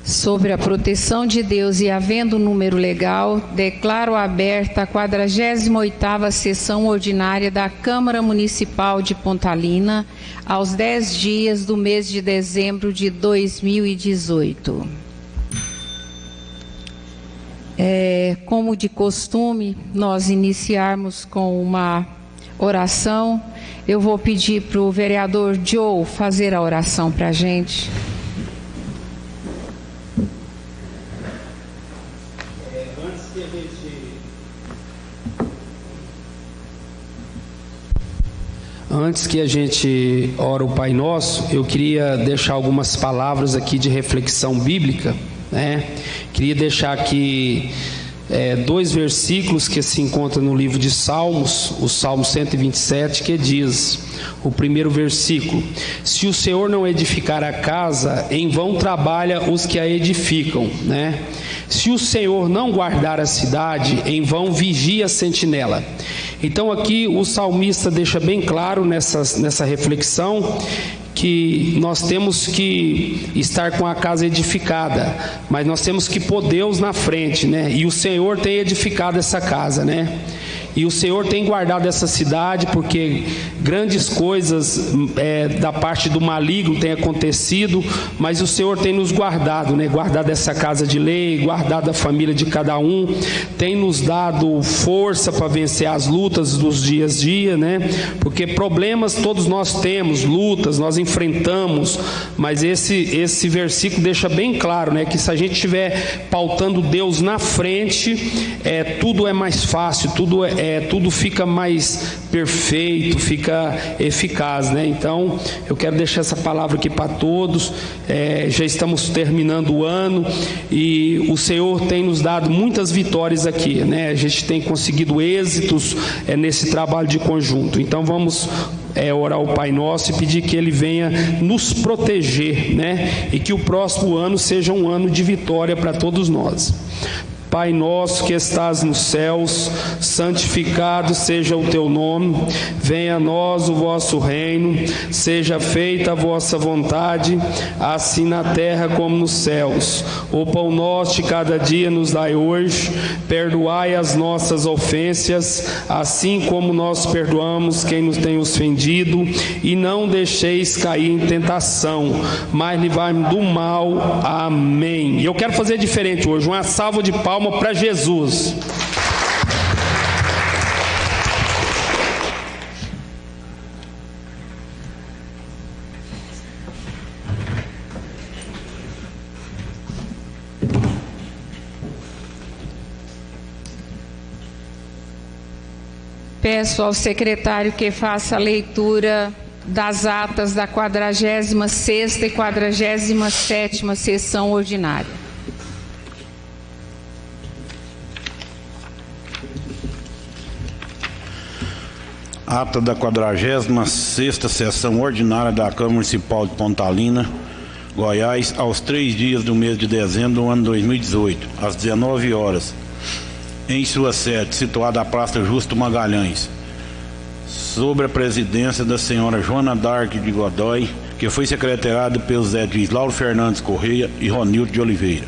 sobre a proteção de Deus e havendo número legal, declaro aberta a 48ª sessão ordinária da Câmara Municipal de Pontalina, aos 10 dias do mês de dezembro de 2018. Como de costume, nós iniciarmos com uma oração. Eu vou pedir para o vereador Joe fazer a oração para a gente. Antes que a gente ore o Pai Nosso, eu queria deixar algumas palavras aqui de reflexão bíblica, né? Queria deixar aqui 2 versículos que se encontram no livro de Salmos, o Salmo 127, que diz, o primeiro versículo: se o Senhor não edificar a casa, em vão trabalha os que a edificam, né? Se o Senhor não guardar a cidade, em vão vigia a sentinela. Então aqui o salmista deixa bem claro nessa reflexão que nós temos que estar com a casa edificada, mas nós temos que pôr Deus na frente, né? E o Senhor tem edificado essa casa, né? E o Senhor tem guardado essa cidade, porque grandes coisas da parte do maligno têm acontecido, mas o Senhor tem nos guardado, né? Guardado essa casa de lei, guardado a família de cada um, tem nos dado força para vencer as lutas dos dias a dia, né? Porque problemas todos nós temos, lutas nós enfrentamos, mas esse versículo deixa bem claro, né? Que se a gente estiver pautando Deus na frente, tudo é mais fácil, tudo fica mais perfeito, fica eficaz, né? Então eu quero deixar essa palavra aqui para todos. Já estamos terminando o ano e o Senhor tem nos dado muitas vitórias aqui, né? A gente tem conseguido êxitos nesse trabalho de conjunto. Então vamos orar ao Pai Nosso e pedir que Ele venha nos proteger, né? E que o próximo ano seja um ano de vitória para todos nós. Pai nosso que estás nos céus, santificado seja o teu nome, venha a nós o vosso reino, seja feita a vossa vontade, assim na terra como nos céus. O pão nosso de cada dia nos dai hoje, perdoai as nossas ofensas, assim como nós perdoamos quem nos tem ofendido, e não deixeis cair em tentação, mas livrai-nos do mal. Amém. E eu quero fazer diferente hoje, uma salva de palmas para Jesus. Peço ao secretário que faça a leitura das atas da 46ª e 47ª sessão ordinária. Ata da 46ª sessão ordinária da Câmara Municipal de Pontalina, Goiás, aos 3 dias do mês de dezembro do ano 2018, às 19 horas, em sua sede, situada na Praça Justo Magalhães, sob a presidência da senhora Joana Dark de Godoy, que foi secretariada pelos edis Lauro Fernandes Correia e Ronildo de Oliveira,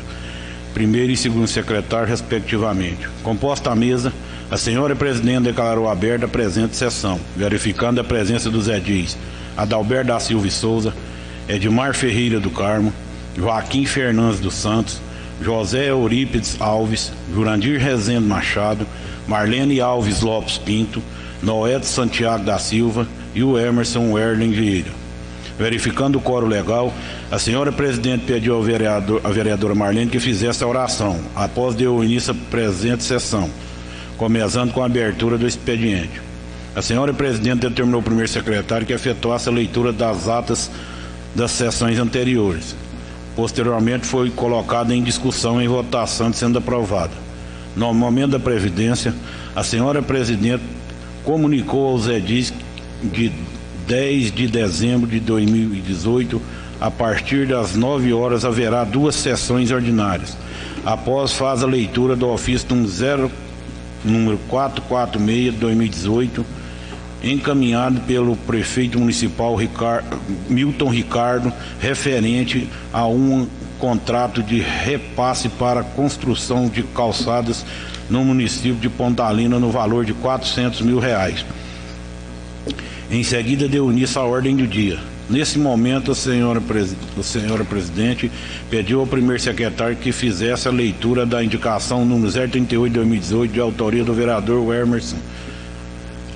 primeiro e segundo secretário, respectivamente. Composta a mesa, a senhora presidente declarou aberta a presente sessão, verificando a presença dos edis Adalberto da Silva e Souza, Edmar Ferreira do Carmo, Joaquim Fernandes dos Santos, José Eurípides Alves, Jurandir Rezende Machado, Marlene Alves Lopes Pinto, Noé de Santiago da Silva e o Emerson Werlen Vieira. Verificando o quórum legal, a senhora presidente pediu à vereadora Marlene que fizesse a oração, após deu o início à presente sessão, começando com a abertura do expediente. A senhora presidente determinou ao primeiro secretário que efetuasse a leitura das atas das sessões anteriores. Posteriormente foi colocada em discussão e votação, sendo aprovada. No momento da previdência, a senhora presidente comunicou aos edis de 10 de dezembro de 2018, a partir das 9 horas haverá 2 sessões ordinárias. Após faz a leitura do ofício número 446 de 2018 encaminhado pelo prefeito municipal Milton Ricardo, referente a um contrato de repasse para construção de calçadas no município de Pontalina no valor de R$400 mil. Em seguida, deu início à ordem do dia. Nesse momento, a senhora presidente pediu ao primeiro secretário que fizesse a leitura da indicação número 038/2018, de autoria do vereador Emerson,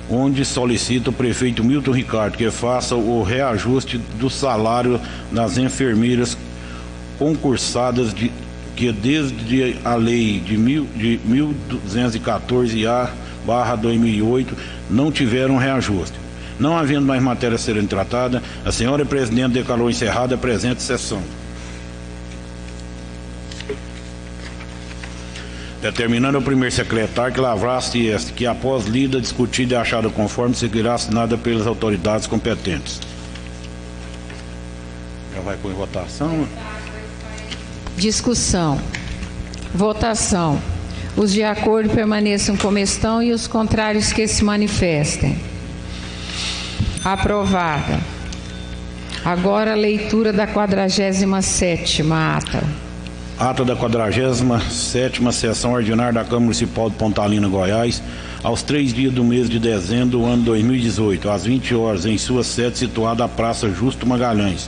onde solicita o prefeito Milton Ricardo que faça o reajuste do salário das enfermeiras concursadas que desde a lei de 1214-A/2008 não tiveram reajuste. Não havendo mais matéria a serem tratada, a senhora presidente declarou encerrada a presente sessão. Determinando ao primeiro secretário que lavrasse esta, que após lida, discutida e achada conforme, seguirá assinada pelas autoridades competentes. Já vai pôr em votação? Discussão. Votação. Os de acordo permaneçam como estão e os contrários que se manifestem. Aprovada. Agora a leitura da 47ª ata. Ata da 47ª sessão ordinária da Câmara Municipal de Pontalina, Goiás, aos 3 dias do mês de dezembro do ano 2018, às 20 horas, em sua sede situada à Praça Justo Magalhães,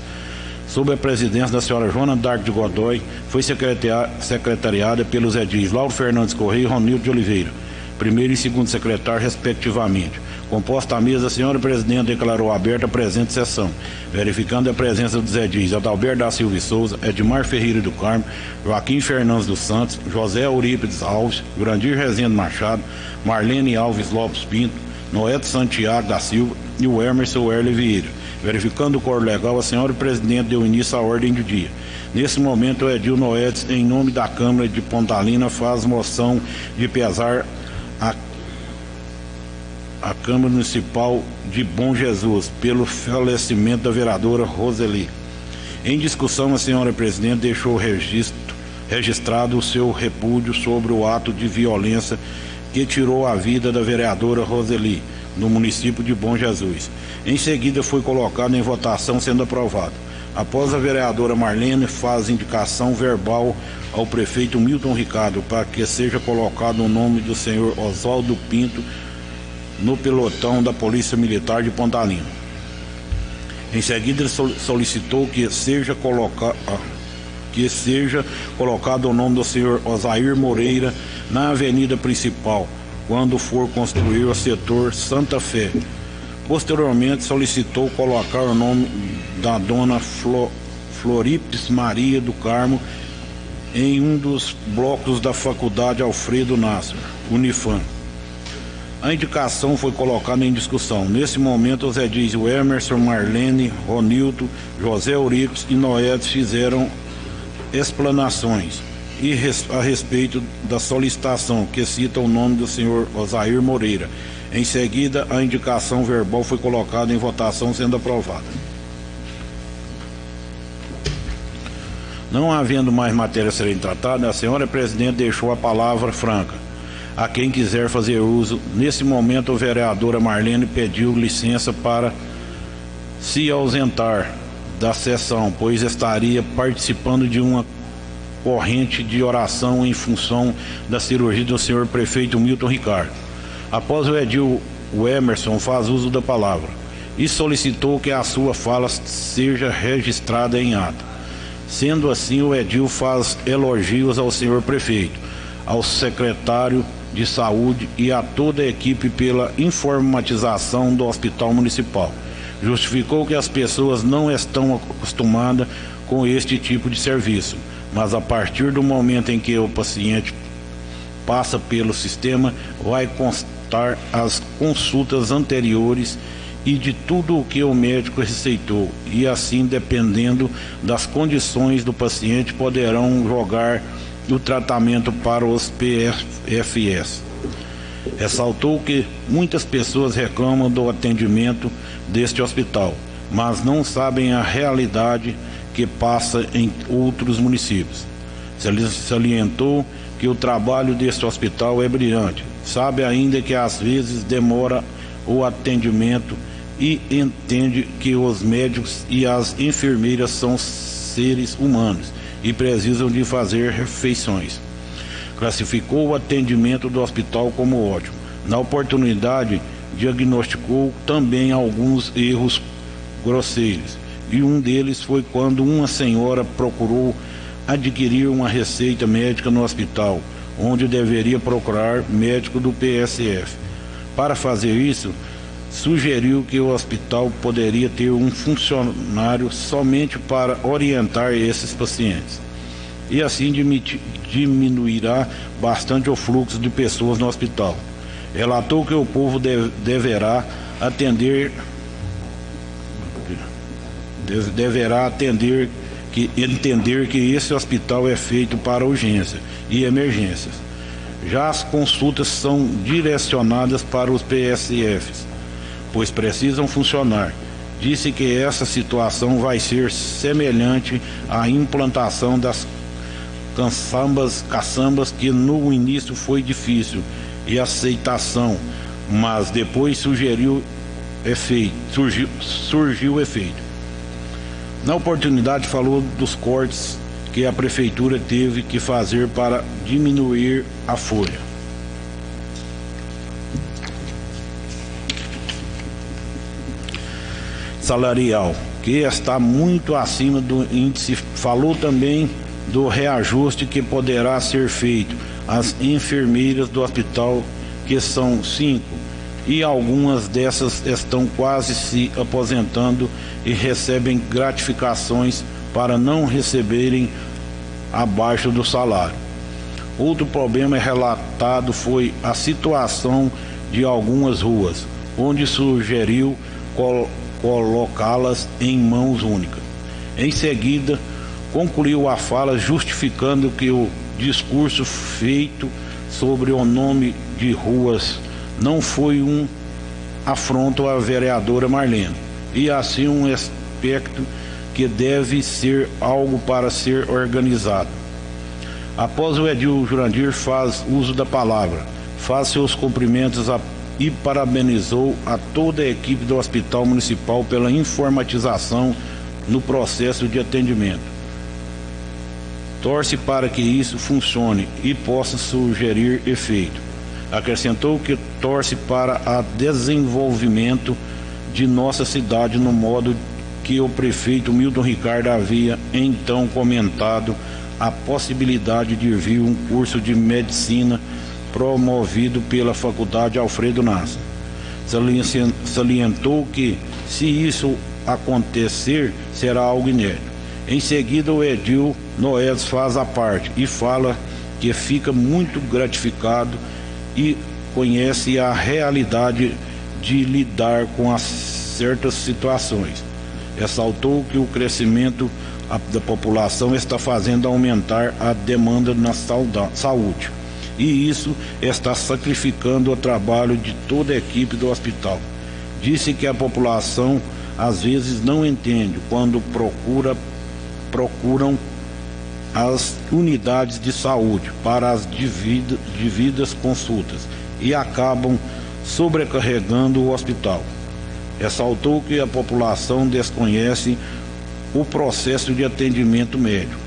sob a presidência da senhora Joana D'Arco de Godoy, foi secretariada pelos edis Lauro Fernandes Correia e Ronildo de Oliveira, primeiro e segundo secretário, respectivamente. Composta a mesa, a senhora presidente declarou aberta a presente sessão, verificando a presença dos edis Adalberto da Silva e Souza, Edmar Ferreira do Carmo, Joaquim Fernandes dos Santos, José Eurípides Alves, Grandir Rezende Machado, Marlene Alves Lopes Pinto, Noeto Santiago da Silva e o Emerson Werle Vieira. Verificando o coro legal, a senhora presidente deu início à ordem do dia. Nesse momento, o edil Noedes, em nome da Câmara de Pontalina, faz moção de pesar a Câmara Municipal de Bom Jesus pelo falecimento da vereadora Roseli. Em discussão, a senhora presidente deixou registrado o seu repúdio sobre o ato de violência que tirou a vida da vereadora Roseli, no município de Bom Jesus. Em seguida, foi colocado em votação, sendo aprovado. Após a vereadora Marlene, faz indicação verbal ao prefeito Milton Ricardo para que seja colocado o nome do senhor Oswaldo Pinto no pelotão da Polícia Militar de Pontalina. Em seguida, ele solicitou que seja colocado o nome do senhor Osair Moreira na avenida principal, quando for construir o setor Santa Fé. Posteriormente, solicitou colocar o nome da dona Florípes Maria do Carmo em um dos blocos da Faculdade Alfredo Nasser, Unifam. A indicação foi colocada em discussão. Nesse momento, os edis Emerson, Marlene, Ronildo, José Euripides e Noedes fizeram explanações a respeito da solicitação, que cita o nome do senhor Osair Moreira. Em seguida, a indicação verbal foi colocada em votação, sendo aprovada. Não havendo mais matéria a serem tratada, a senhora presidente deixou a palavra franca a quem quiser fazer uso. Nesse momento, a vereadora Marlene pediu licença para se ausentar da sessão, pois estaria participando de uma corrente de oração em função da cirurgia do senhor prefeito Milton Ricardo. Após o edil, o Emerson faz uso da palavra e solicitou que a sua fala seja registrada em ata. Sendo assim, o edil faz elogios ao senhor prefeito, ao secretário de Saúde e a toda a equipe pela informatização do Hospital Municipal. Justificou que as pessoas não estão acostumadas com este tipo de serviço, mas a partir do momento em que o paciente passa pelo sistema, vai constar as consultas anteriores e de tudo o que o médico receitou, e assim, dependendo das condições do paciente, poderão jogar o tratamento para os PFS. Ressaltou que muitas pessoas reclamam do atendimento deste hospital, mas não sabem a realidade que passa em outros municípios. Salientou que o trabalho deste hospital é brilhante. Sabe ainda que às vezes demora o atendimento e entende que os médicos e as enfermeiras são seres humanos e precisam de fazer refeições. Classificou o atendimento do hospital como ótimo. Na oportunidade, diagnosticou também alguns erros grosseiros, e um deles foi quando uma senhora procurou adquirir uma receita médica no hospital, onde deveria procurar médico do PSF. Para fazer isso, sugeriu que o hospital poderia ter um funcionário somente para orientar esses pacientes, e assim diminuirá bastante o fluxo de pessoas no hospital. Relatou que o povo deverá entender que esse hospital é feito para urgência e emergências. Já as consultas são direcionadas para os PSFs, pois precisam funcionar. Disse que essa situação vai ser semelhante à implantação das caçambas, que no início foi difícil e aceitação, mas depois surgiu o efeito. Na oportunidade, falou dos cortes que a prefeitura teve que fazer para diminuir a folha. Salarial, que está muito acima do índice. Falou também do reajuste que poderá ser feito às enfermeiras do hospital, que são 5, e algumas dessas estão quase se aposentando e recebem gratificações para não receberem abaixo do salário. Outro problema relatado foi a situação de algumas ruas, onde sugeriu colocá-las em mãos únicas. Em seguida, concluiu a fala justificando que o discurso feito sobre o nome de ruas não foi um afronto à vereadora Marlene, e assim um aspecto que deve ser algo para ser organizado. Após o Edil Jurandir faz uso da palavra, faz seus cumprimentos e parabenizou a toda a equipe do Hospital Municipal pela informatização no processo de atendimento. Torce para que isso funcione e possa sugerir efeito. Acrescentou que torce para o desenvolvimento de nossa cidade no modo que o prefeito Milton Ricardo havia então comentado a possibilidade de vir um curso de medicina promovido pela Faculdade Alfredo Nasser. Salientou que, se isso acontecer, será algo inédito. Em seguida, o Edil Noedes faz a parte e fala que fica muito gratificado e conhece a realidade de lidar com certas situações. Ressaltou que o crescimento da população está fazendo aumentar a demanda na saúde, e isso está sacrificando o trabalho de toda a equipe do hospital. Disse que a população às vezes não entende quando procuram as unidades de saúde para as devidas consultas e acabam sobrecarregando o hospital. Ressaltou que a população desconhece o processo de atendimento médico.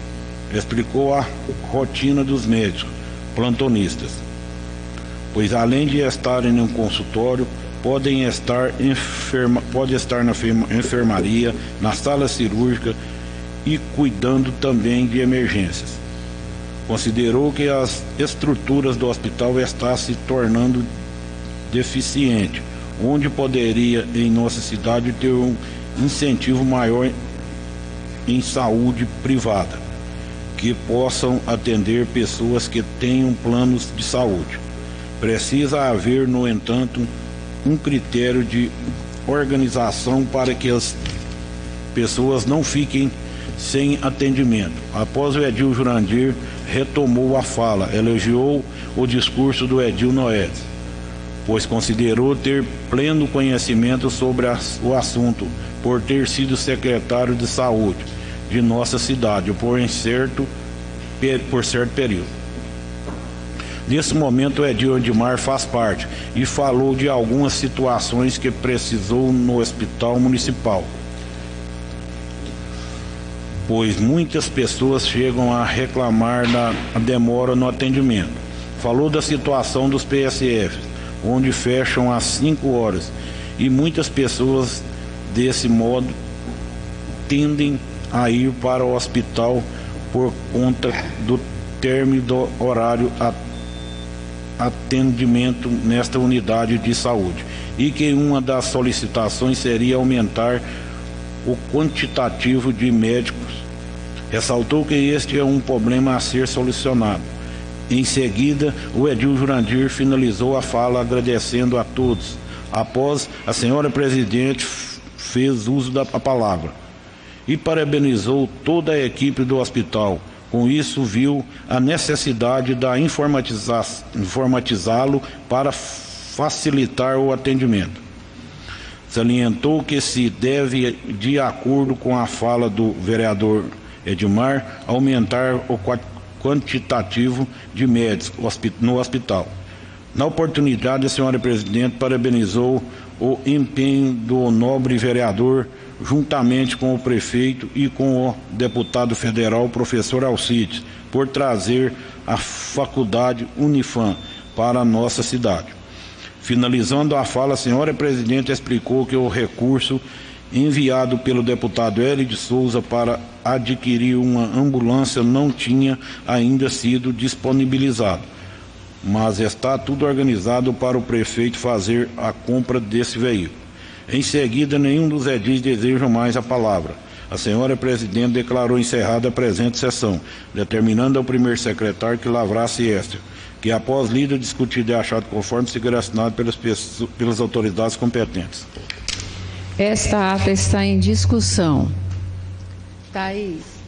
Explicou a rotina dos médicos plantonistas, pois além de estarem no consultório, pode estar na enfermaria, na sala cirúrgica e cuidando também de emergências. Considerou que as estruturas do hospital estão se tornando deficientes, onde poderia em nossa cidade ter um incentivo maior em saúde privada, que possam atender pessoas que tenham planos de saúde. Precisa haver, no entanto, um critério de organização para que as pessoas não fiquem sem atendimento. Após o Edil Jurandir retomou a fala, elogiou o discurso do Edil Noedes, pois considerou ter pleno conhecimento sobre o assunto, por ter sido secretário de saúde de nossa cidade por certo período. Nesse momento, o Edil Edmar faz parte e falou de algumas situações que precisou no hospital municipal, pois muitas pessoas chegam a reclamar da demora no atendimento. Falou da situação dos PSFs, onde fecham às 5 horas, e muitas pessoas, desse modo, tendem a ir para o hospital por conta do término do horário atendimento nesta unidade de saúde, e que uma das solicitações seria aumentar o quantitativo de médicos. Ressaltou que este é um problema a ser solucionado. Em seguida, o Edil Jurandir finalizou a fala agradecendo a todos. Após, a senhora presidente fez uso da palavra e parabenizou toda a equipe do hospital. Com isso, viu a necessidade de informatizá-lo para facilitar o atendimento. Salientou que se deve, de acordo com a fala do vereador Edmar, aumentar o quantitativo de médicos no hospital. Na oportunidade, a senhora presidente parabenizou o empenho do nobre vereador, juntamente com o prefeito e com o deputado federal, professor Alcides, por trazer a faculdade Unifam para a nossa cidade. Finalizando a fala, a senhora presidente explicou que o recurso enviado pelo deputado Hélio de Souza para adquirir uma ambulância não tinha ainda sido disponibilizado, mas está tudo organizado para o prefeito fazer a compra desse veículo. Em seguida, nenhum dos edis deseja mais a palavra. A senhora presidente declarou encerrada a presente sessão, determinando ao primeiro secretário que lavrasse esta, que após lida, discutido e achado conforme, seguirá assinado pelas autoridades competentes. Esta ata está em discussão. Thaís.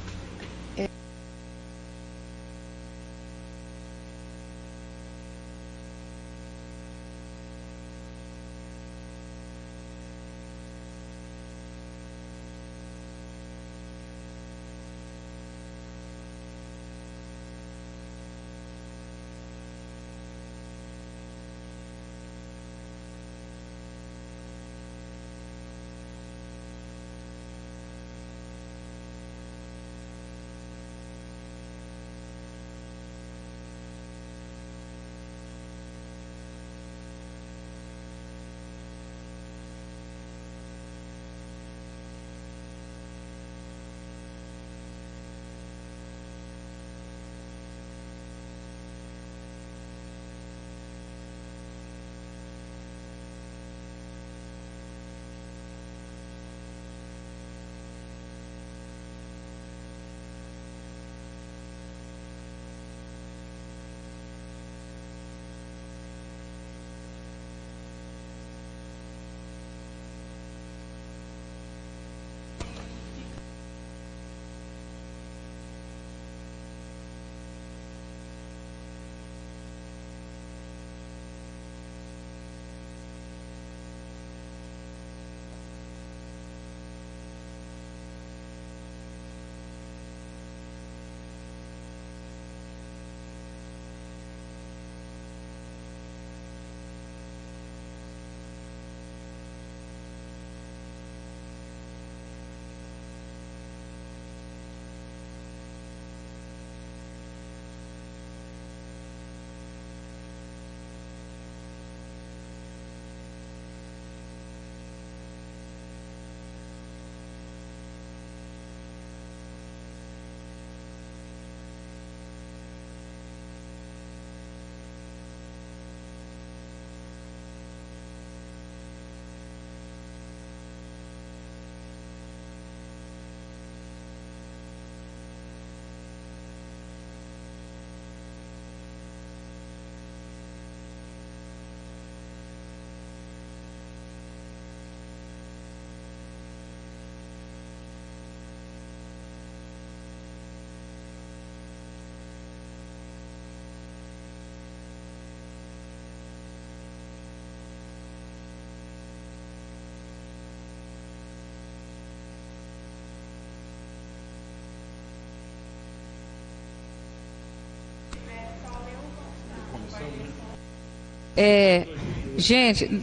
Gente,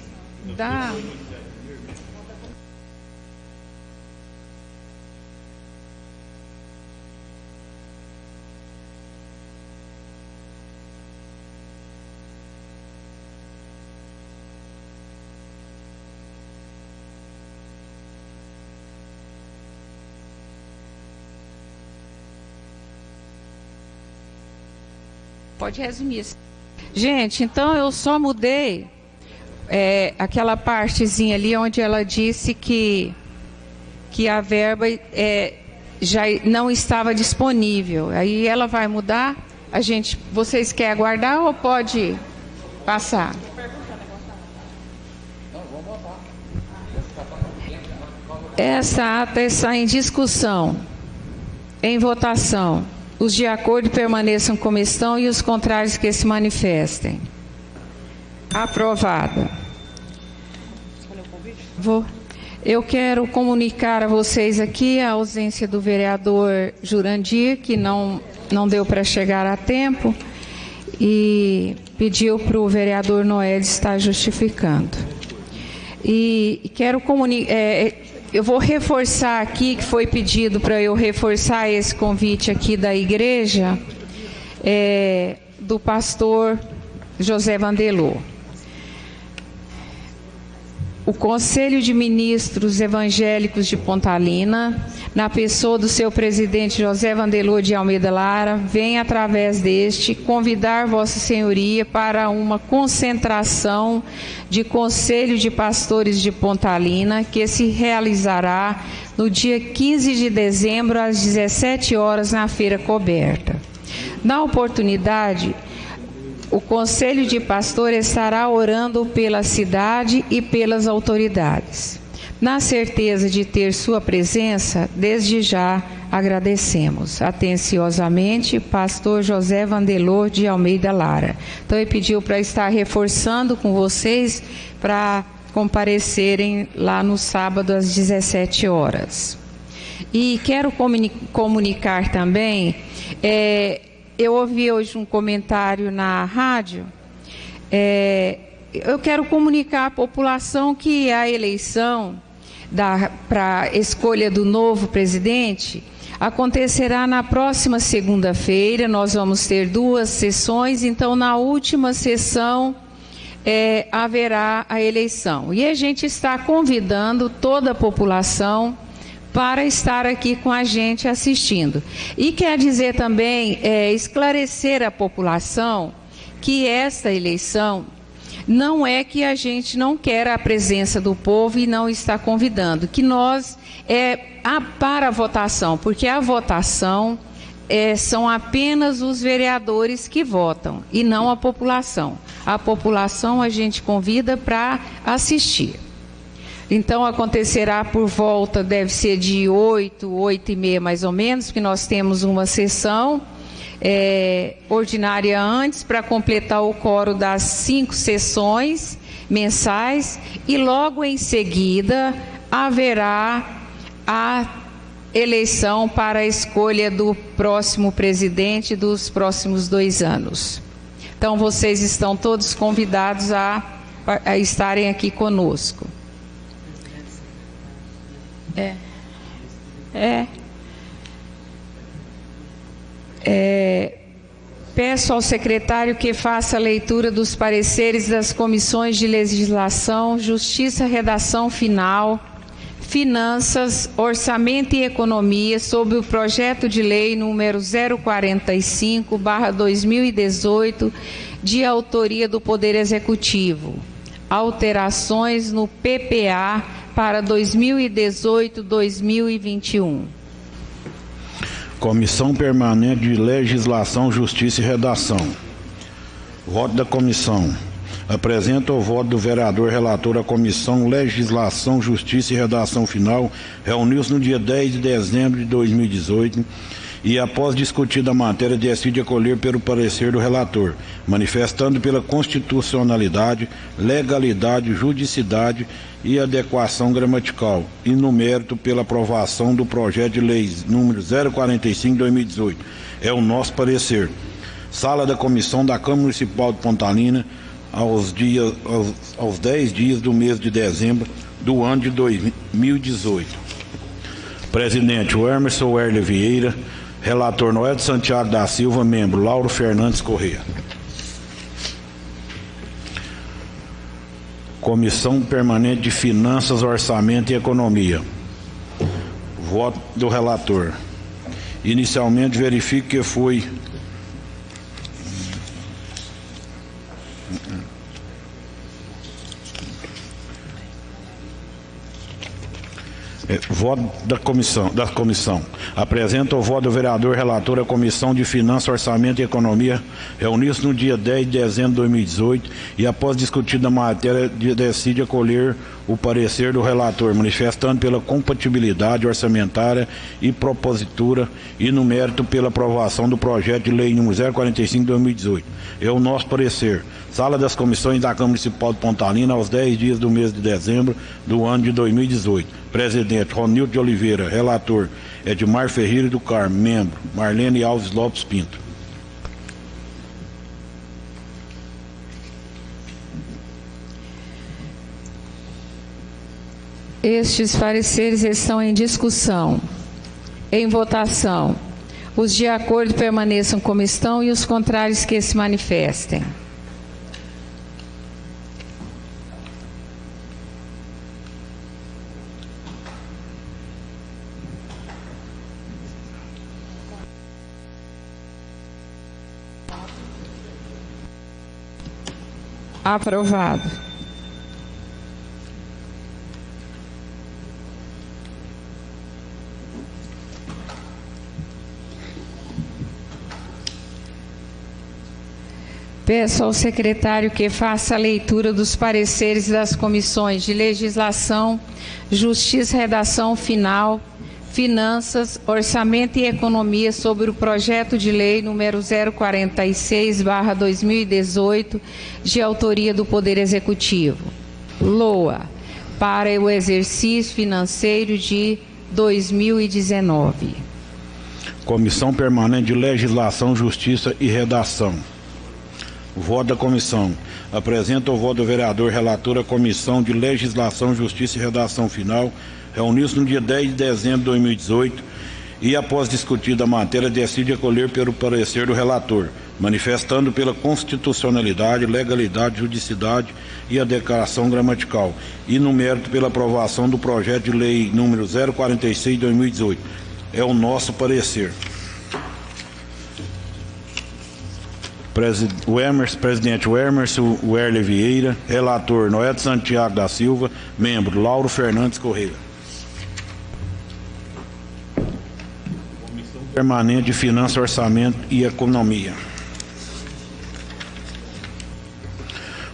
dá... Pode resumir. Gente, então eu só mudei aquela partezinha ali onde ela disse que a verba já não estava disponível. Aí ela vai mudar. Vocês querem aguardar ou pode passar? Essa ata está em discussão, em votação. Os de acordo permaneçam como estão e os contrários que se manifestem. Aprovada. Eu quero comunicar a vocês aqui a ausência do vereador Jurandir, que não deu para chegar a tempo, e pediu para o vereador Noé estar justificando. E quero comunicar... eu vou reforçar aqui, que foi pedido para eu reforçar esse convite aqui da igreja, do pastor José Vandelô. O Conselho de Ministros Evangélicos de Pontalina, na pessoa do seu presidente José Vandelô de Almeida Lara, vem através deste convidar Vossa Senhoria para uma concentração de Conselho de Pastores de Pontalina, que se realizará no dia 15 de dezembro, às 17 horas, na Feira Coberta. Na oportunidade, o Conselho de Pastor estará orando pela cidade e pelas autoridades. Na certeza de ter sua presença, desde já agradecemos. Atenciosamente, pastor José Vandelô de Almeida Lara. Então, ele pediu para estar reforçando com vocês para comparecerem lá no sábado às 17 horas. E quero comunicar também... eu ouvi hoje um comentário na rádio. Eu quero comunicar à população que a eleição para a escolha do novo presidente acontecerá na próxima segunda-feira. Nós vamos ter 2 sessões, então na última sessão haverá a eleição. E a gente está convidando toda a população para estar aqui com a gente assistindo. E quer dizer também, esclarecer à população que esta eleição não é que a gente não quer a presença do povo e não está convidando, que nós para a votação, porque a votação são apenas os vereadores que votam e não a população. A população a gente convida para assistir. Então, acontecerá por volta, deve ser de 8h30 mais ou menos, porque nós temos uma sessão ordinária antes, para completar o quórum das 5 sessões mensais, e logo em seguida haverá a eleição para a escolha do próximo presidente dos próximos 2 anos. Então, vocês estão todos convidados a estarem aqui conosco. Peço ao secretário que faça a leitura dos pareceres das comissões de legislação, justiça, redação final, finanças, orçamento e economia sobre o projeto de lei número 045/2018, de autoria do Poder Executivo. Alterações no PPA para 2018-2021. Comissão Permanente de Legislação, Justiça e Redação. Voto da comissão. Apresento o voto do vereador relator à Comissão Legislação, Justiça e Redação Final, reuniu-se no dia 10 de dezembro de 2018 e, após discutida a matéria, decide acolher pelo parecer do relator, manifestando pela constitucionalidade, legalidade, juridicidade e adequação gramatical, e no mérito pela aprovação do projeto de lei número 045/2018. É o nosso parecer. Sala da Comissão da Câmara Municipal de Pontalina, aos 10 dias do mês de dezembro do ano de 2018. Presidente, o Emerson Werle Vieira. Relator, Noé de Santiago da Silva. Membro, Lauro Fernandes Corrêa. Comissão Permanente de Finanças, Orçamento e Economia. Voto do relator. Inicialmente, verifico que foi voto da comissão. Apresenta o voto do vereador relator à Comissão de Finanças, Orçamento e Economia, reuniu-se no dia 10 de dezembro de 2018 e, após discutir a matéria, decide acolher o parecer do relator, manifestando pela compatibilidade orçamentária e propositura e, no mérito, pela aprovação do projeto de lei número 045 de 2018. É o nosso parecer. Sala das Comissões da Câmara Municipal de Pontalina, aos 10 dias do mês de dezembro do ano de 2018. Presidente, Ronildo de Oliveira. Relator, Edmar Ferreira do Carmo. Membro, Marlene Alves Lopes Pinto. Estes pareceres estão em discussão. Em votação. Os de acordo permaneçam como estão e os contrários que se manifestem. Aprovado. Peço ao secretário que faça a leitura dos pareceres das comissões de Legislação, Justiça e Redação Final, Finanças, Orçamento e Economia sobre o projeto de lei número 046/2018, de autoria do Poder Executivo. LOA, para o exercício financeiro de 2019. Comissão Permanente de Legislação, Justiça e Redação. Voto da comissão. Apresenta o voto do vereador relator à Comissão de Legislação, Justiça e Redação Final, reuniu-se no dia 10 de dezembro de 2018 e, após discutir a matéria, decide acolher pelo parecer do relator, manifestando pela constitucionalidade, legalidade, judicidade e adequação gramatical, e, no mérito, pela aprovação do projeto de lei número 046 de 2018. É o nosso parecer. Presidente, o Emerson Werle Vieira. Relator, Noé de Santiago da Silva. Membro, Lauro Fernandes Corrêa. Comissão Permanente de Finanças, Orçamento e Economia.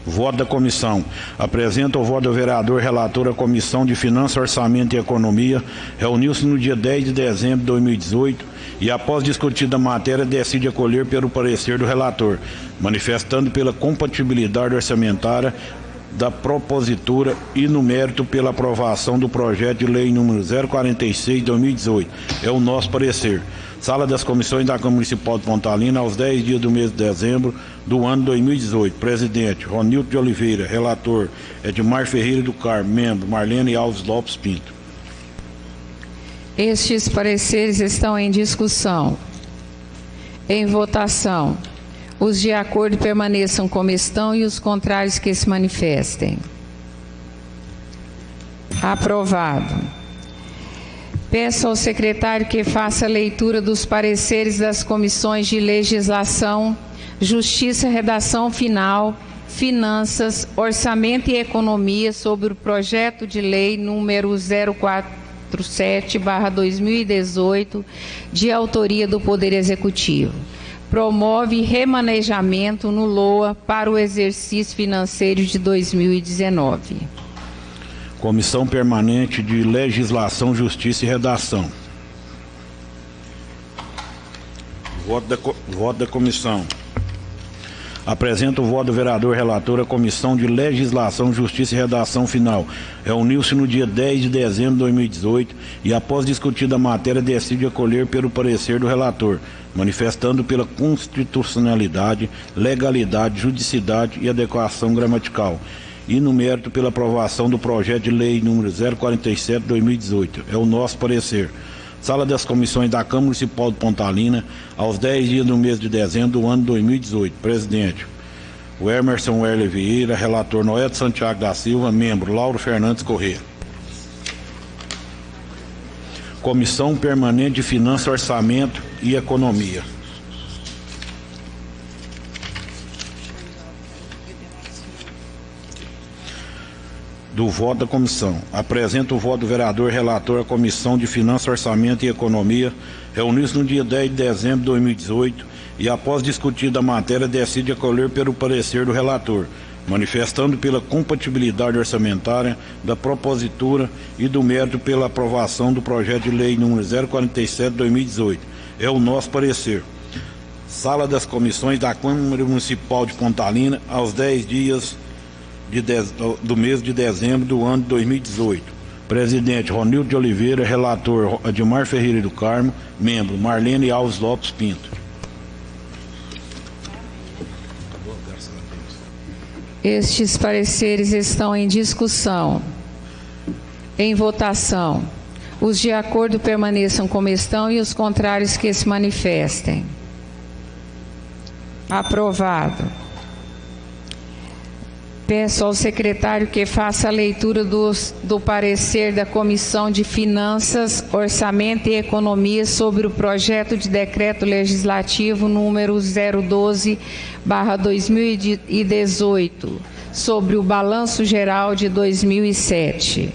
Voto da comissão. Apresenta o voto do vereador relator à Comissão de Finanças, Orçamento e Economia, reuniu-se no dia 10 de dezembro de 2018 e, após discutir a matéria, decide acolher pelo parecer do relator, manifestando pela compatibilidade orçamentária da propositura e, no mérito, pela aprovação do projeto de lei número 046 de 2018. É o nosso parecer. Sala das Comissões da Câmara Municipal de Pontalina, aos 10 dias do mês de dezembro do ano 2018. Presidente, Ronildo de Oliveira. Relator, Edmar Ferreira do Carmo. Membro, Marlene Alves Lopes Pinto. Estes pareceres estão em discussão. Em votação. Os de acordo permaneçam como estão e os contrários que se manifestem. Aprovado. Peço ao secretário que faça a leitura dos pareceres das comissões de Legislação, Justiça, Redação Final, Finanças, Orçamento e Economia sobre o projeto de lei número 047/2018, de autoria do Poder Executivo. Promove remanejamento no LOA para o exercício financeiro de 2019. Comissão Permanente de Legislação, Justiça e Redação. Voto da comissão. Apresento o voto do vereador relator à Comissão de Legislação, Justiça e Redação Final. Reuniu-se no dia 10 de dezembro de 2018 e, após discutida a matéria, decide acolher pelo parecer do relator, manifestando pela constitucionalidade, legalidade, judicidade e adequação gramatical. E no mérito pela aprovação do projeto de lei número 047/2018. É o nosso parecer. Sala das Comissões da Câmara Municipal de Pontalina, aos 10 dias do mês de dezembro do ano 2018. Presidente, o Emerson Werle Vieira. Relator, Noé de Santiago da Silva. Membro, Lauro Fernandes Corrêa. Comissão Permanente de Finanças, Orçamento e Economia. Do voto da comissão. Apresento o voto do vereador relator à Comissão de Finanças, Orçamento e Economia. Reuniu-se no dia 10 de dezembro de 2018 e, após discutida a matéria, decide acolher pelo parecer do relator, manifestando pela compatibilidade orçamentária da propositura e do mérito pela aprovação do projeto de lei número 047/2018. É o nosso parecer. Sala das Comissões da Câmara Municipal de Pontalina, aos 10 dias do mês de dezembro do ano de 2018. Presidente, Ronildo de Oliveira. Relator, Admar Ferreira do Carmo. Membro, Marlene Alves Lopes Pinto. Estes pareceres estão em discussão. Em votação. Os de acordo permaneçam como estão e os contrários que se manifestem. Aprovado. Peço ao secretário que faça a leitura do parecer da Comissão de Finanças, Orçamento e Economia sobre o projeto de decreto legislativo número 012/2018, sobre o balanço geral de 2007.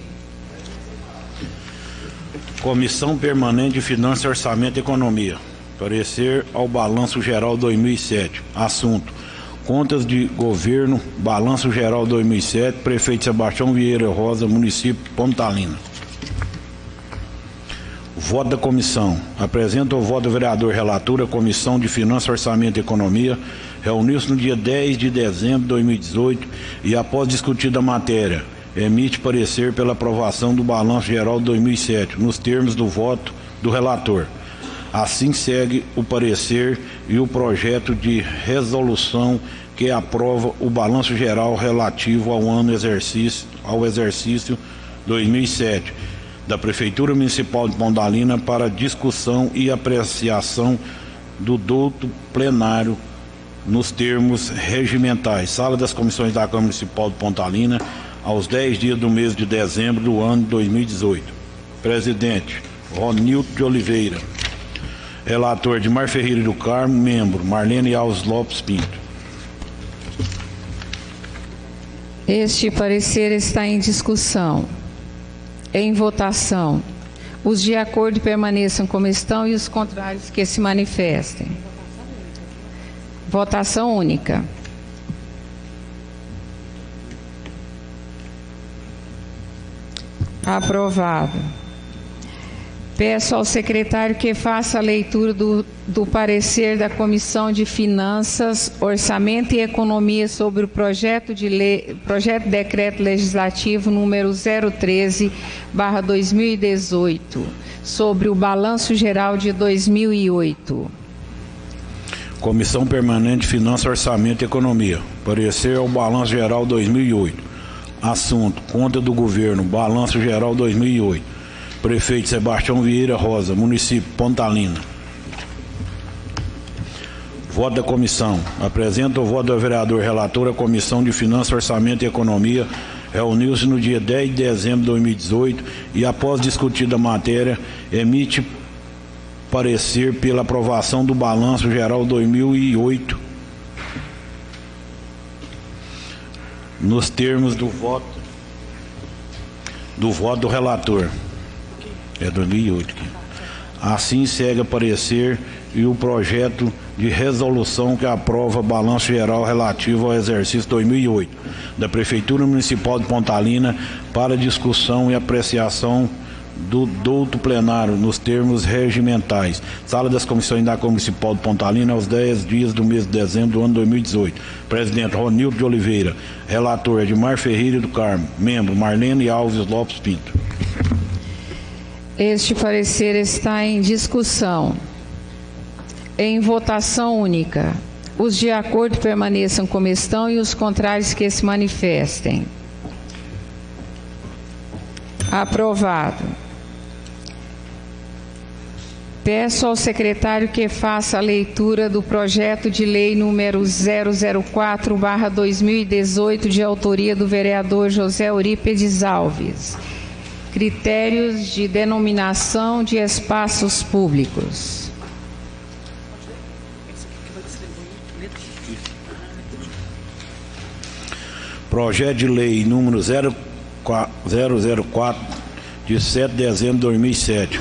Comissão Permanente de Finanças, Orçamento e Economia. Parecer ao balanço geral 2007. Assunto: Contas de Governo, Balanço Geral 2007, Prefeito Sebastião Vieira Rosa, Município de Pontalina. Voto da comissão. Apresento o voto do vereador relator à Comissão de Finanças, Orçamento e Economia. Reuniu-se no dia 10 de dezembro de 2018 e, após discutida a matéria, emite parecer pela aprovação do Balanço Geral 2007, nos termos do voto do relator. Assim segue o parecer e o projeto de resolução que aprova o balanço geral relativo ao exercício 2007 da Prefeitura Municipal de Pontalina para discussão e apreciação do douto plenário nos termos regimentais. Sala das Comissões da Câmara Municipal de Pontalina, aos 10 dias do mês de dezembro do ano de 2018. Presidente, Ronildo de Oliveira. Relator, Admar Ferreira do Carmo. Membro, Marlene Alves Lopes Pinto. Este parecer está em discussão. Em votação. Os de acordo permaneçam como estão e os contrários que se manifestem. Votação única. Aprovado. Peço ao secretário que faça a leitura do parecer da Comissão de Finanças, Orçamento e Economia sobre o projeto de decreto legislativo número 013/2018, sobre o balanço geral de 2008. Comissão Permanente de Finanças, Orçamento e Economia. Parecer ao balanço geral 2008. Assunto: Conta do Governo, Balanço Geral 2008. Prefeito Sebastião Vieira Rosa, Município de Pontalina. Voto da comissão. Apresento o voto do vereador relator à Comissão de Finanças, Orçamento e Economia. Reuniu-se no dia 10 de dezembro de 2018 e, após discutida a matéria, emite parecer pela aprovação do Balanço Geral 2008 nos termos do voto do relator. É 2008. Assim segue a parecer e o projeto de resolução que aprova balanço geral relativo ao exercício 2008 da Prefeitura Municipal de Pontalina para discussão e apreciação do douto plenário nos termos regimentais. Sala das Comissões da Câmara Municipal de Pontalina aos 10 dias do mês de dezembro do ano 2018. Presidente Ronildo de Oliveira. Relator Edmar Ferreira do Carmo. Membro Marlene Alves Lopes Pinto. Este parecer está em discussão. Em votação única. Os de acordo permaneçam como estão e os contrários que se manifestem. Aprovado. Peço ao secretário que faça a leitura do projeto de lei número 004/2018, de autoria do vereador José Eurípedes Alves. Critérios de denominação de espaços públicos. Projeto de lei número 004, de 7 de dezembro de 2007.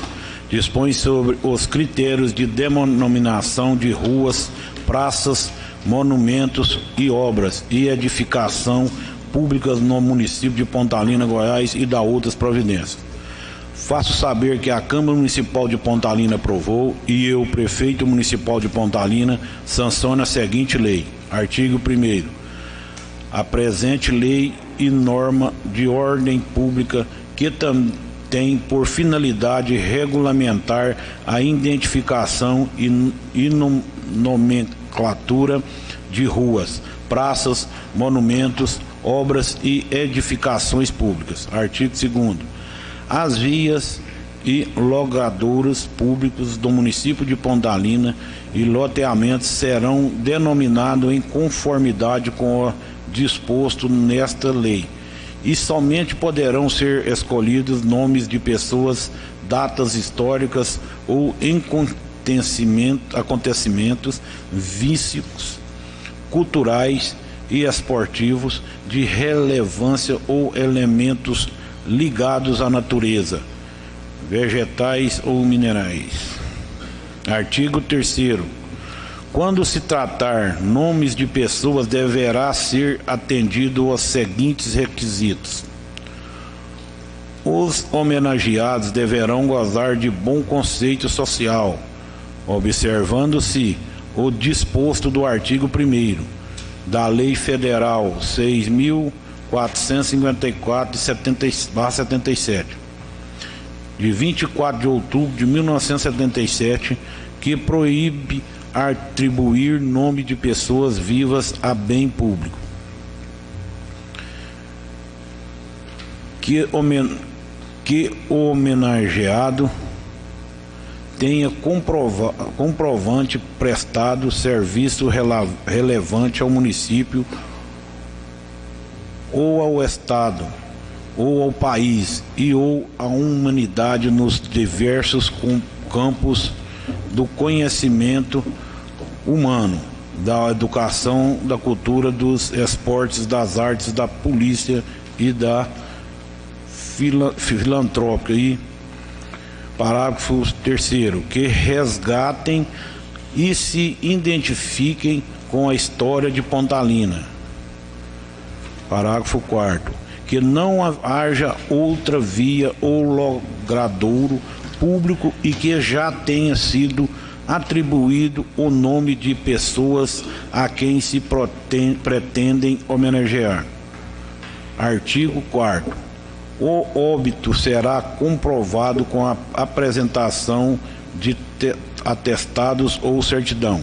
Dispõe sobre os critérios de denominação de ruas, praças, monumentos e obras e edificação públicas no município de Pontalina, Goiás, e da outras providências. Faço saber que a Câmara Municipal de Pontalina aprovou e eu, prefeito municipal de Pontalina, sanciono a seguinte lei. Artigo 1º. A presente lei e norma de ordem pública que tem por finalidade regulamentar a identificação e nomenclatura de ruas, praças, monumentos, obras e edificações públicas. Artigo 2º. As vias e logradouros públicos do município de Pontalina e loteamentos serão denominados em conformidade com o disposto nesta lei, e somente poderão ser escolhidos nomes de pessoas, datas históricas ou acontecimentos vícios, culturais e esportivos de relevância ou elementos ligados à natureza, vegetais ou minerais. Artigo 3º. Quando se tratar nomes de pessoas, deverá ser atendido aos seguintes requisitos. Os homenageados deverão gozar de bom conceito social, observando-se o disposto do artigo 1º da Lei Federal 6.454/77, de 24 de outubro de 1977, que proíbe atribuir nome de pessoas vivas a bem público. Que o homenageado tenha comprovante prestado serviço relevante ao município ou ao Estado ou ao país e ou à humanidade nos diversos campos do conhecimento humano, da educação, da cultura, dos esportes, das artes, da polícia e da filantrópica. E parágrafo 3º, que resgatem e se identifiquem com a história de Pontalina. Parágrafo 4º, que não haja outra via ou logradouro público e que já tenha sido atribuído o nome de pessoas a quem se pretendem homenagear. Artigo 4º. O óbito será comprovado com a apresentação de atestados ou certidão.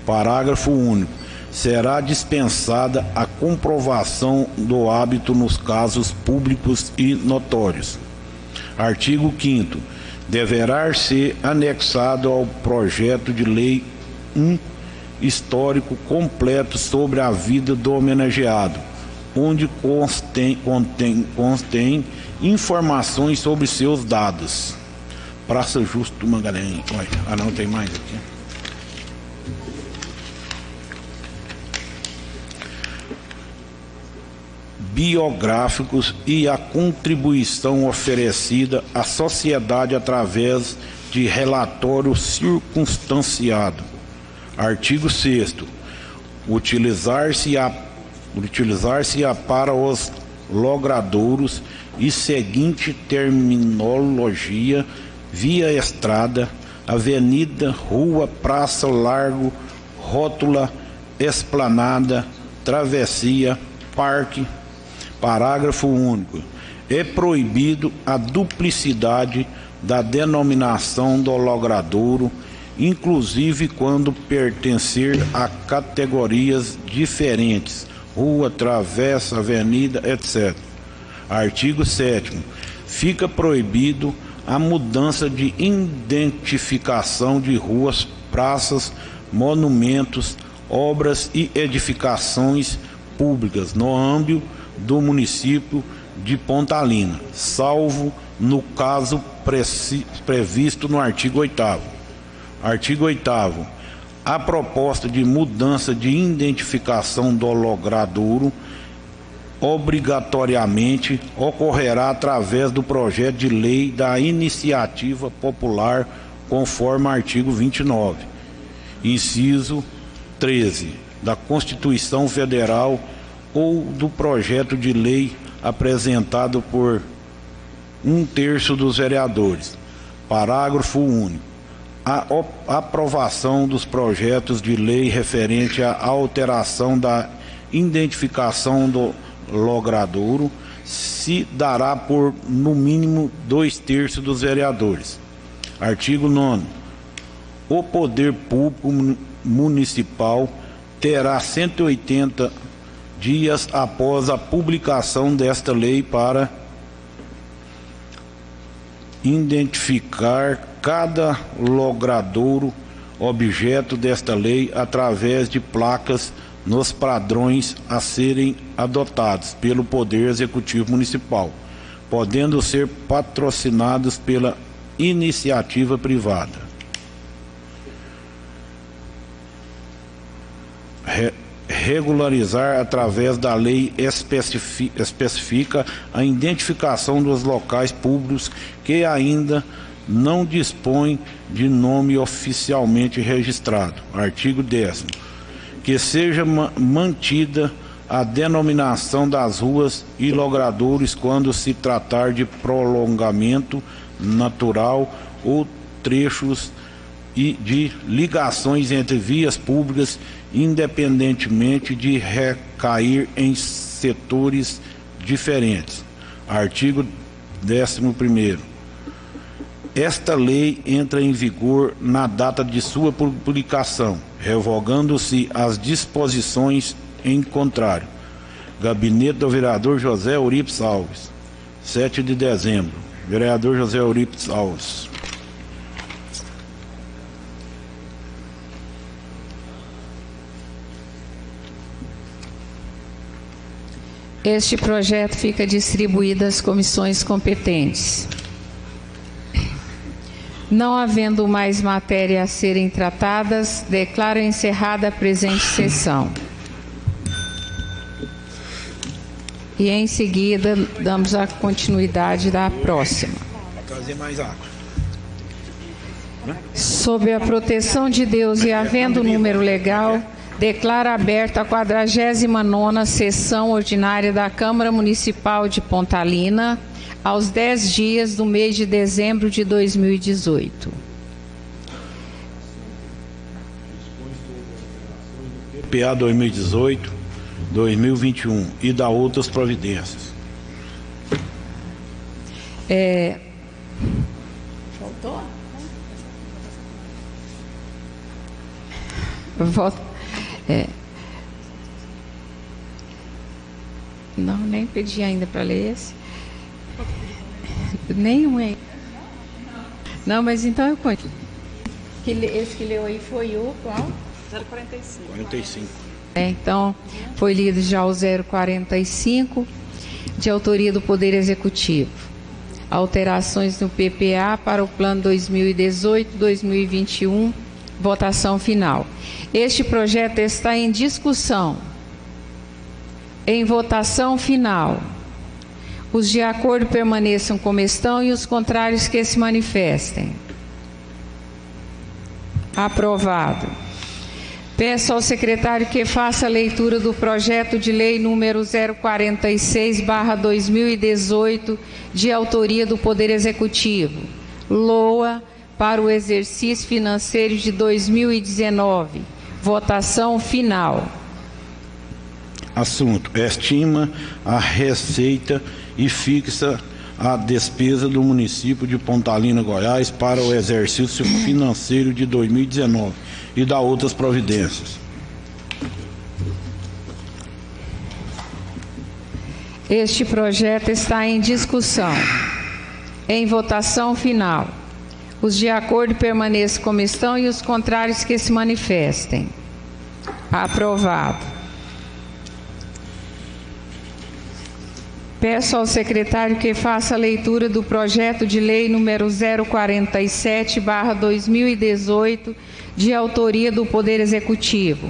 Parágrafo único. Será dispensada a comprovação do óbito nos casos públicos e notórios. Artigo 5º. Deverá ser anexado ao projeto de lei um histórico completo sobre a vida do homenageado, onde contém informações sobre seus dados. Praça Justo Magalhães. Não tem mais aqui. Biográficos e a contribuição oferecida à sociedade através de relatório circunstanciado. Artigo 6º. Utilizar-se-á para os logradouros e seguinte terminologia: via, estrada, avenida, rua, praça, largo, rótula, esplanada, travessia, parque. Parágrafo único. É proibido a duplicidade da denominação do logradouro, inclusive quando pertencer a categorias diferentes: rua, travessa, avenida, etc. Artigo 7º. Fica proibido a mudança de identificação de ruas, praças, monumentos, obras e edificações públicas no âmbito do município de Pontalina, salvo no caso previsto no artigo 8º. Artigo 8º. A proposta de mudança de identificação do logradouro obrigatoriamente ocorrerá através do projeto de lei da iniciativa popular, conforme artigo 29, inciso 13 da Constituição Federal, ou do projeto de lei apresentado por 1/3 dos vereadores. Parágrafo único. A aprovação dos projetos de lei referente à alteração da identificação do logradouro se dará por, no mínimo, 2/3 dos vereadores. Artigo 9º. O poder público municipal terá 180 dias após a publicação desta lei para identificar cada logradouro objeto desta lei através de placas nos padrões a serem adotados pelo Poder Executivo Municipal, podendo ser patrocinados pela iniciativa privada. Regularizar através da lei especifica a identificação dos locais públicos que ainda não dispõem de nome oficialmente registrado. Artigo 10º. Que seja mantida a denominação das ruas e logradouros quando se tratar de prolongamento natural ou trechos e de ligações entre vias públicas, independentemente de recair em setores diferentes. Artigo 11º. Esta lei entra em vigor na data de sua publicação, revogando-se as disposições em contrário. Gabinete do vereador José Eurípides Alves, 7 de dezembro. Vereador José Eurípides Alves. Este projeto fica distribuído às comissões competentes. Não havendo mais matéria a serem tratadas, declaro encerrada a presente sessão. E em seguida damos a continuidade da próxima. Trazer mais água. Sob a proteção de Deus e havendo número legal, declaro aberta a 49ª sessão ordinária da Câmara Municipal de Pontalina, aos 10 dias do mês de dezembro de 2018. PA 2018, 2021 e da outras providências. Faltou? Voto. Não, nem pedi ainda para ler esse. Nenhum aí. Não, mas então eu conto. Esse que leu aí foi o qual? 045. 45. Então, foi lido já o 045, de autoria do Poder Executivo. Alterações no PPA para o Plano 2018-2021, votação final. Este projeto está em discussão. Em votação final. Os de acordo permaneçam como estão e os contrários que se manifestem. Aprovado. Peço ao secretário que faça a leitura do projeto de lei número 046/2018, de autoria do Poder Executivo. LOA para o exercício financeiro de 2019. Votação final. Assunto: estima a receita e fixa a despesa do município de Pontalina, Goiás, para o exercício financeiro de 2019 e dá outras providências. Este projeto está em discussão. Em votação final. Os de acordo permaneçam como estão e os contrários que se manifestem. Aprovado. Peço ao secretário que faça a leitura do projeto de lei número 047/2018, de autoria do Poder Executivo.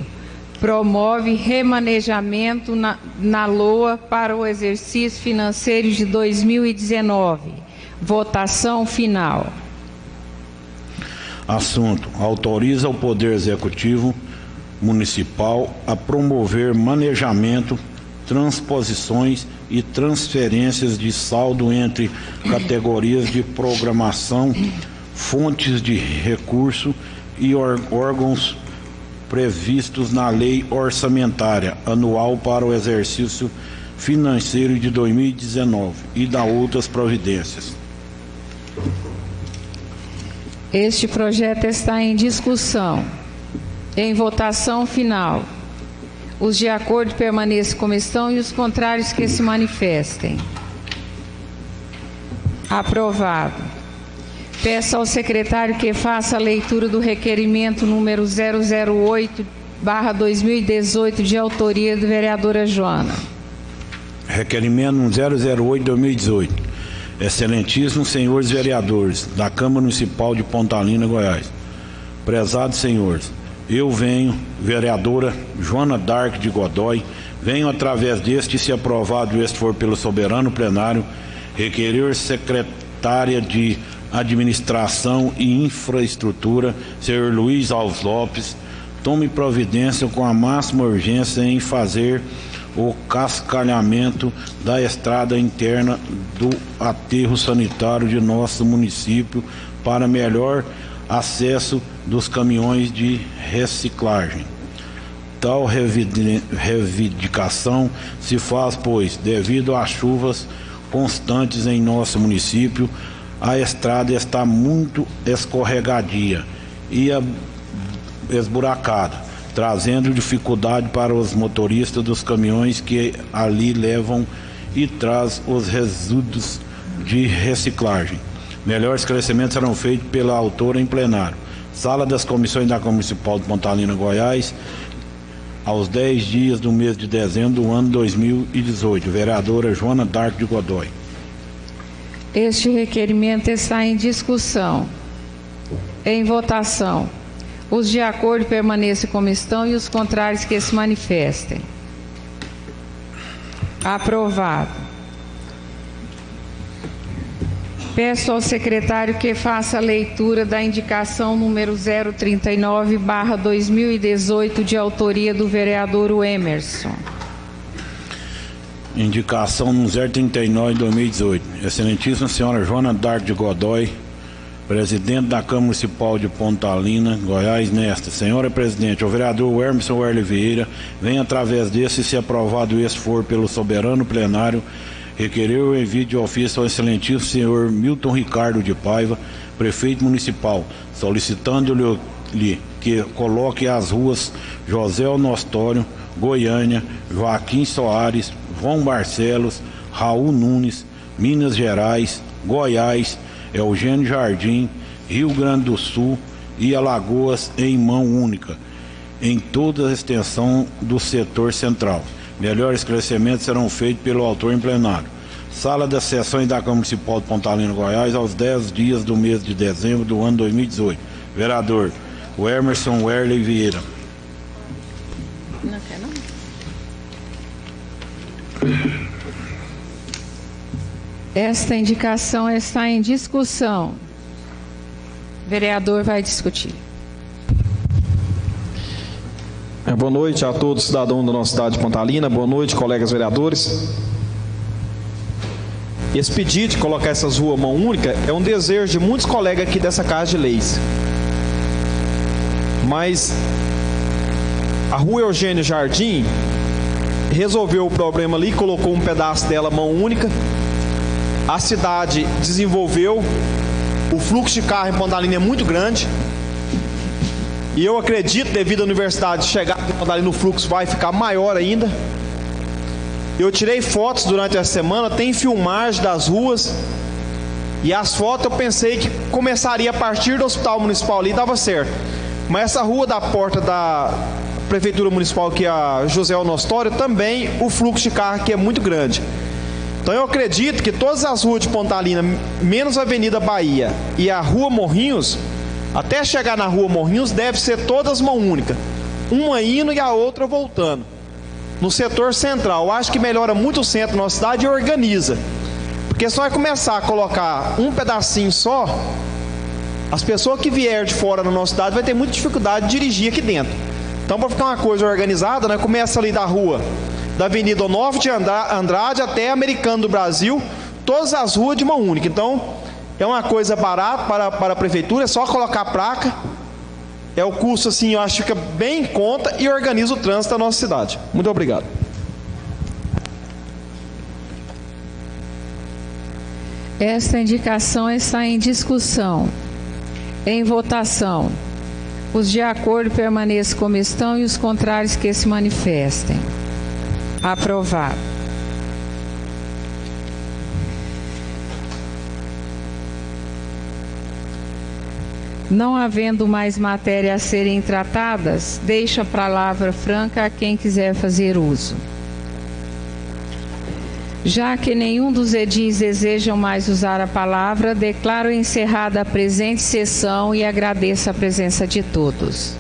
Promove remanejamento na LOA para o exercício financeiro de 2019. Votação final. Assunto: autoriza o Poder Executivo Municipal a promover manejamento, transposições e transferências de saldo entre categorias de programação, fontes de recurso e órgãos previstos na Lei Orçamentária Anual para o exercício financeiro de 2019 e da outras providências. Este projeto está em discussão. Em votação final. Os de acordo permaneçam como estão e os contrários que se manifestem. Aprovado. Peço ao secretário que faça a leitura do requerimento número 008/2018, de autoria da vereadora Joana. Requerimento 008/2018. Excelentíssimos senhores vereadores da Câmara Municipal de Pontalina, Goiás. Prezados senhores, eu venho, vereadora Joana Dark de Godoy, venho através deste, se aprovado este for pelo soberano plenário, requerer secretária de Administração e Infraestrutura, senhor Luiz Alves Lopes, tome providência com a máxima urgência em fazer o cascalhamento da estrada interna do aterro sanitário de nosso município para melhor acesso dos caminhões de reciclagem. Tal reivindicação se faz, pois, devido às chuvas constantes em nosso município, a estrada está muito escorregadia e esburacada, trazendo dificuldade para os motoristas dos caminhões que ali levam e traz os resíduos de reciclagem. Melhores esclarecimentos serão feitos pela autora em plenário. Sala das Comissões da Câmara Municipal de Pontalina, Goiás, aos 10 dias do mês de dezembro do ano 2018. Vereadora Joana Dark de Godoy. Este requerimento está em discussão. Em votação. Os de acordo permaneçam como estão e os contrários que se manifestem. Aprovado. Peço ao secretário que faça a leitura da indicação número 039/2018, de autoria do vereador Emerson. Indicação no 039/2018. Excelentíssima senhora Joana Dark de Godoy, presidente da Câmara Municipal de Pontalina, Goiás, nesta. Senhora presidente, o vereador Emerson Werley Vieira vem através desse, se aprovado esse for pelo soberano plenário, requerer o envio de ofício ao excelentíssimo senhor Milton Ricardo de Paiva, prefeito municipal, solicitando-lhe que coloque as ruas José Nostório, Goiânia, Joaquim Soares, João Barcelos, Raul Nunes, Minas Gerais, Goiás, Eugênio Jardim, Rio Grande do Sul e Alagoas em mão única, em toda a extensão do setor central. Melhores esclarecimentos serão feitos pelo autor em plenário. Sala das Sessões da Câmara Municipal de Pontalina, Goiás, aos 10 dias do mês de dezembro do ano 2018. Vereador Emerson Werley Vieira. Não quer não? Esta indicação está em discussão. O vereador vai discutir. Boa noite a todos os cidadãos da nossa cidade de Pontalina. Boa noite, colegas vereadores. Esse pedido de colocar essas ruas mão única é um desejo de muitos colegas aqui dessa Casa de Leis. Mas a rua Eugênio Jardim resolveu o problema ali, colocou um pedaço dela mão única. A cidade desenvolveu, o fluxo de carro em Pontalina é muito grande. E eu acredito, devido à universidade chegar em Pontalina, o fluxo vai ficar maior ainda. Eu tirei fotos durante a semana, tem filmagem das ruas. E as fotos eu pensei que começaria a partir do Hospital Municipal ali, dava certo. Mas essa rua da porta da Prefeitura Municipal, que é a José Onostório, também o fluxo de carro aqui é muito grande. Então eu acredito que todas as ruas de Pontalina, menos a Avenida Bahia e a Rua Morrinhos, até chegar na Rua Morrinhos, deve ser todas mão única. Uma indo e a outra voltando. No setor central, eu acho que melhora muito o centro da nossa cidade e organiza. Porque só vai começar a colocar um pedacinho só, as pessoas que vierem de fora da nossa cidade vai ter muita dificuldade de dirigir aqui dentro. Então, para ficar uma coisa organizada, né, começa ali da rua da Avenida Onofre de Andrade até Americano do Brasil, todas as ruas de mão única. Então, é uma coisa barata para a prefeitura, é só colocar a placa. É o custo, assim, eu acho que fica bem em conta e organiza o trânsito da nossa cidade. Muito obrigado. Esta indicação está em discussão. Em votação. Os de acordo permaneçam como estão e os contrários que se manifestem. Aprovado. Não havendo mais matéria a serem tratadas, deixo a palavra franca a quem quiser fazer uso. Já que nenhum dos edis desejam mais usar a palavra, declaro encerrada a presente sessão e agradeço a presença de todos.